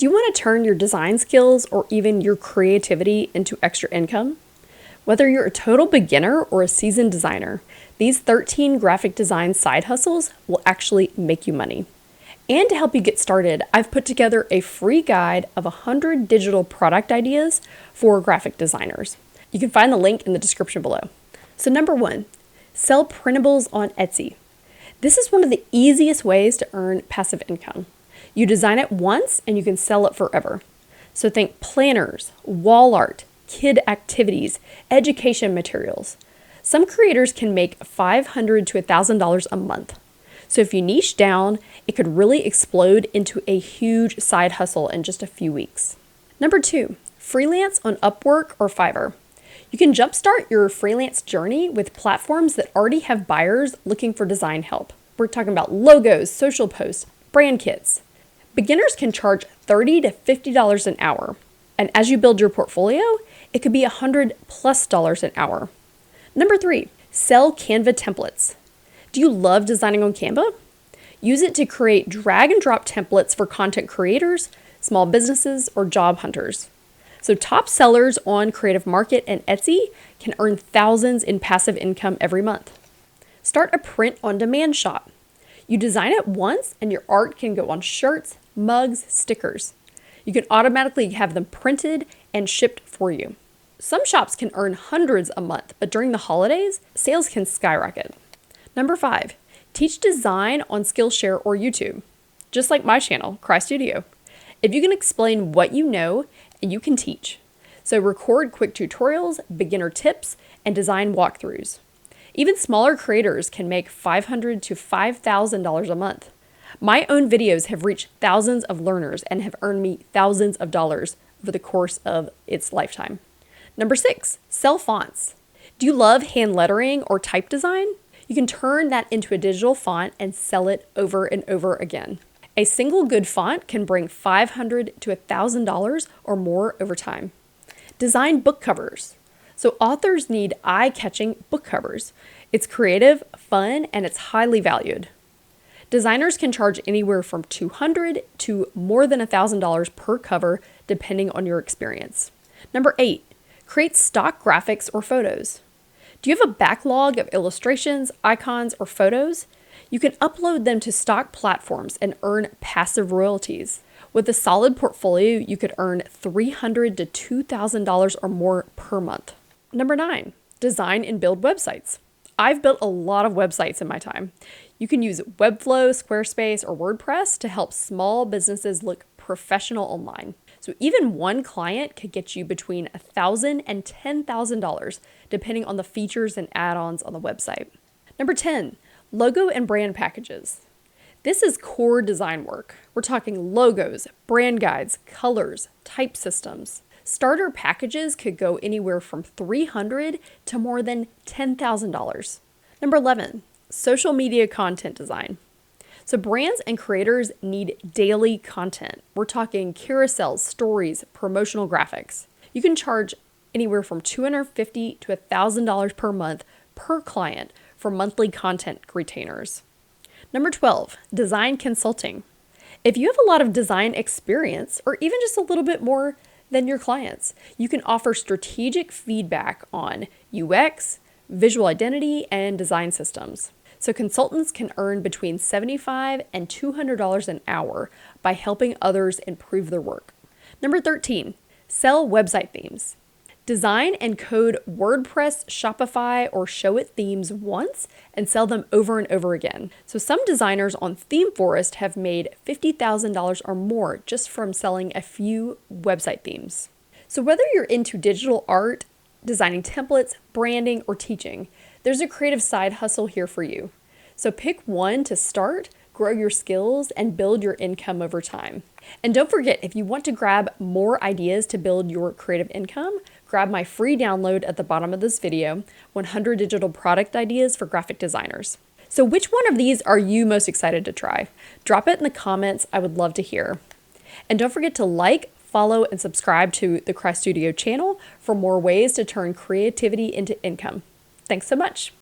Do you want to turn your design skills or even your creativity into extra income? Whether you're a total beginner or a seasoned designer, these 13 graphic design side hustles will actually make you money. And to help you get started, I've put together a free guide of 100 digital product ideas for graphic designers. You can find the link in the description below. So number 1, sell printables on Etsy. This is one of the easiest ways to earn passive income. You design it once and you can sell it forever. So think planners, wall art, kid activities, education materials. Some creators can make $500 to $1,000 a month. So if you niche down, it could really explode into a huge side hustle in just a few weeks. Number 2, freelance on Upwork or Fiverr. You can jumpstart your freelance journey with platforms that already have buyers looking for design help. We're talking about logos, social posts, brand kits. Beginners can charge $30 to $50 an hour. And as you build your portfolio, it could be $100+ an hour. Number 3, sell Canva templates. Do you love designing on Canva? Use it to create drag and drop templates for content creators, small businesses, or job hunters. So top sellers on Creative Market and Etsy can earn thousands in passive income every month. Start a print-on-demand shop. You design it once and your art can go on shirts, mugs, stickers. You can automatically have them printed and shipped for you. Some shops can earn hundreds a month, but during the holidays, sales can skyrocket. Number 5, teach design on Skillshare or YouTube. Just like my channel, Cry Studio. If you can explain what you know, you can teach. So record quick tutorials, beginner tips, and design walkthroughs. Even smaller creators can make $500 to $5,000 a month. My own videos have reached thousands of learners and have earned me thousands of dollars over the course of its lifetime. Number 6, sell fonts. Do you love hand lettering or type design? You can turn that into a digital font and sell it over and over again. A single good font can bring $500 to $1,000 or more over time. Design book covers. So authors need eye-catching book covers. It's creative, fun, and it's highly valued. Designers can charge anywhere from $200 to more than $1,000 per cover, depending on your experience. Number 8, create stock graphics or photos. Do you have a backlog of illustrations, icons, or photos? You can upload them to stock platforms and earn passive royalties. With a solid portfolio, you could earn $300 to $2,000 or more per month. Number 9, design and build websites. I've built a lot of websites in my time. You can use Webflow, Squarespace, or WordPress to help small businesses look professional online. So even one client could get you between $1,000 and $10,000, depending on the features and add-ons on the website. Number 10, logo and brand packages. This is core design work. We're talking logos, brand guides, colors, type systems. Starter packages could go anywhere from $300 to more than $10,000. Number 11, social media content design. So brands and creators need daily content. We're talking carousels, stories, promotional graphics. You can charge anywhere from $250 to $1,000 per month per client for monthly content retainers. Number 12, design consulting. If you have a lot of design experience, or even just a little bit more than your clients, you can offer strategic feedback on UX, visual identity, and design systems. So consultants can earn between $75 and $200 an hour by helping others improve their work. Number 13, sell website themes. Design and code WordPress, Shopify, or Showit themes once and sell them over and over again. So some designers on ThemeForest have made $50,000 or more just from selling a few website themes. So whether you're into digital art, designing templates, branding, or teaching, there's a creative side hustle here for you. So pick one to start, grow your skills, and build your income over time. And don't forget, if you want to grab more ideas to build your creative income, grab my free download at the bottom of this video, 100 digital product ideas for graphic designers. So which one of these are you most excited to try? Drop it in the comments, I would love to hear. And don't forget to like, follow, and subscribe to the Cry Studio channel for more ways to turn creativity into income. Thanks so much.